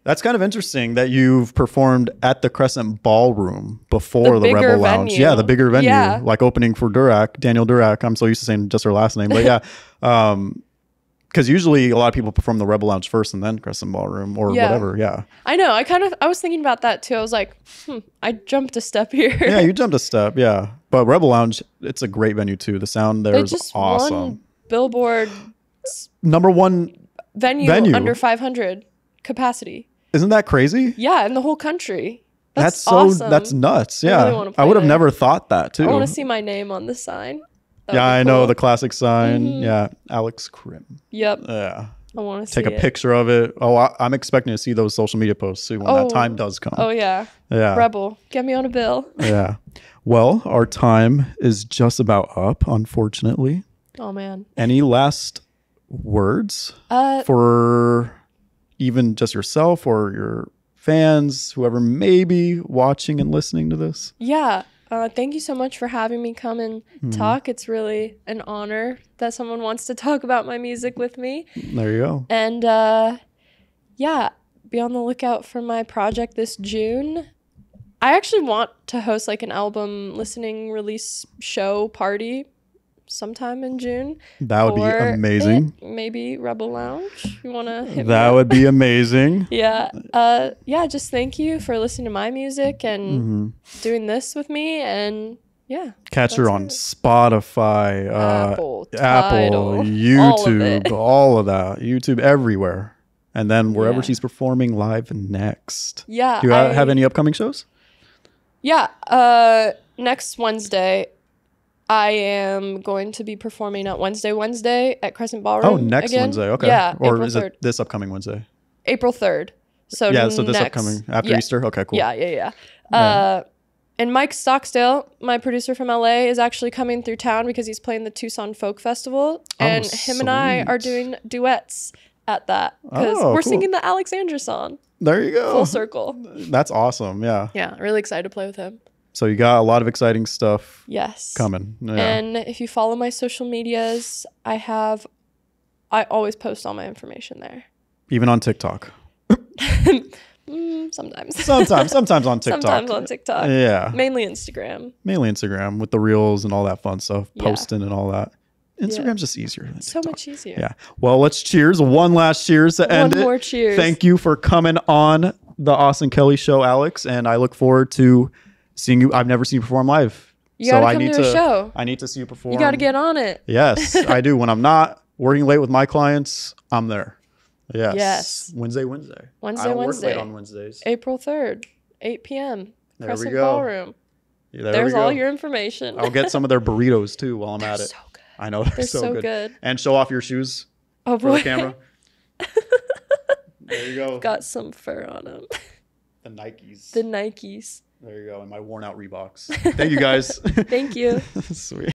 That's kind of interesting that you've performed at the Crescent Ballroom before the Rebel Lounge. Venue. Yeah, the bigger venue, yeah. Like opening for Daniel Durack. I'm so used to saying just her last name, but yeah. Because usually a lot of people perform the Rebel Lounge first and then Crescent Ballroom or whatever. Yeah, I know. I was thinking about that too. I was like, I jumped a step here. Yeah, you jumped a step. Yeah, but Rebel Lounge, it's a great venue too. The sound there is awesome. Won Billboard #1 venue under 500 capacity. Isn't that crazy? Yeah, in the whole country. That's awesome. That's nuts. Yeah, I would have never thought that too. I want to see my name on the sign. Yeah, I know the classic sign. Yeah, Alex Krimm. Yep. Yeah. I want to see take a picture of it. Oh, I'm expecting to see those social media posts soon when that time does come. Oh yeah. Yeah. Rebel, get me on a bill. Yeah. Well, our time is just about up, unfortunately. Oh man. Any last words for even just yourself or your fans, whoever may be watching and listening to this? Yeah. Thank you so much for having me come and talk. It's really an honor that someone wants to talk about my music with me. There you go. And yeah, be on the lookout for my project this June. I actually want to host like an album listening release show party sometime in June. That would be amazing. Maybe Rebel Lounge. You want to hit That would be amazing. Yeah. Yeah, just thank you for listening to my music and doing this with me. And yeah. Catch her on Spotify, Apple, Tidal, YouTube, all of that. YouTube everywhere. And then wherever she's performing live next. Yeah. Do you have any upcoming shows? Yeah. Next Wednesday, I am going to be performing at Wednesday at Crescent Ballroom. Oh, next again. Wednesday. Okay. Yeah. Or April is 3rd. it this upcoming Wednesday? April 3rd. So yeah, so this upcoming after Easter? Okay, cool. Yeah. And Mike Stocksdale, my producer from LA, is actually coming through town because he's playing the Tucson Folk Festival. And him and I are doing duets at that because we're singing the Alexandra song. There you go. Full circle. That's awesome. Yeah. Yeah. Really excited to play with him. So you got a lot of exciting stuff coming. Yeah. And if you follow my social medias, I always post all my information there. Even on TikTok? Sometimes. Sometimes on TikTok. Sometimes on TikTok. Yeah. Mainly Instagram. With the reels and all that fun stuff, posting and all that. Instagram's just easier than TikTok. So much easier. Yeah. Well, let's cheers. One last cheers to end it. One more cheers. Thank you for coming on the Austin Kelly Show, Alex. And I look forward to seeing you. I've never seen you perform live. You gotta come to a show. I need to see you perform. You gotta get on it. Yes, I do. When I'm not working late with my clients, I'm there. Yes. Wednesday. I don't work late on Wednesdays. April 3rd, 8 p.m. There Crescent we go. Ballroom. There's all your information. I'll get some of their burritos too while I'm at it. So good. I know they're so good. And show off your shoes for the camera. There you go. Got some fur on them. The Nikes. The Nikes. There you go. And my worn out Reeboks. Thank you guys. Thank you. Sweet.